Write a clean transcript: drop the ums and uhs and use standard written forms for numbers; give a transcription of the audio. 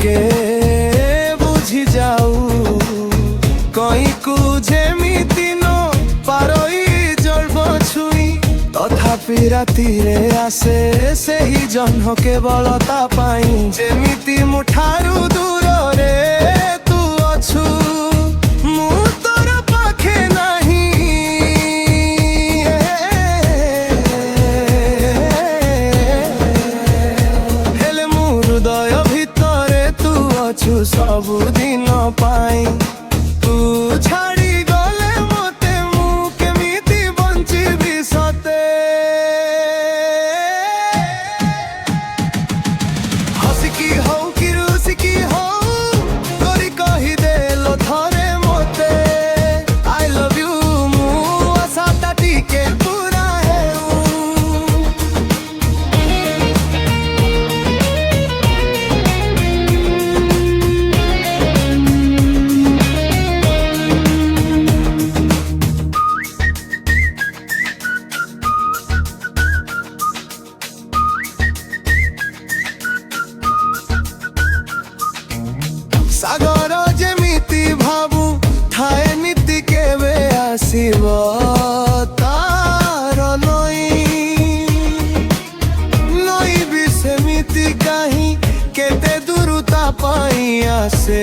ଟିକେ ବୁଝି ଯାଉ କଇଁକୁ ଯେମିତି ନ ପାରଇ ଜଳ୍ପ ଛୁଇଁ ତଥାପି ରାତିରେ ଆସେ ସେହି ଜହ୍ନ କେବଳ ତା ପାଇଁ ଯେମିତି ମୋ ଠାରୁ ଦୂରରେ ତୁ ଅଛୁ ମୁଁ ତୋର ପାଖେ ନାହିଁ ହେଲେ ମୋ ହୃଦୟ ଭିତରେ ତୁ ଅଛୁ ସବୁଦିନ ପାଇଁ ତୁ ଛାଡ଼ି ଗଲେ ମତେ ମୁଁ କେମିତି ବଞ୍ଚିବି ସତେ ହସିକି ହଉ କି ରୁସିକି ହଉ କରି କହିଦେଲ ଥରେ ମତେ I love you ମୁଁ ଆଶାଟା ଟିକେ ପୁରା ହେଉ ସାଗର ଯେମିତି ଭାବୁ ଥାଏ ନୀତି କେବେ ଆସିବ ତାର ନଈ ବି ସେମିତି କାହିଁ କେତେ ଦୂର ତା ପାଇଁ ଆସେ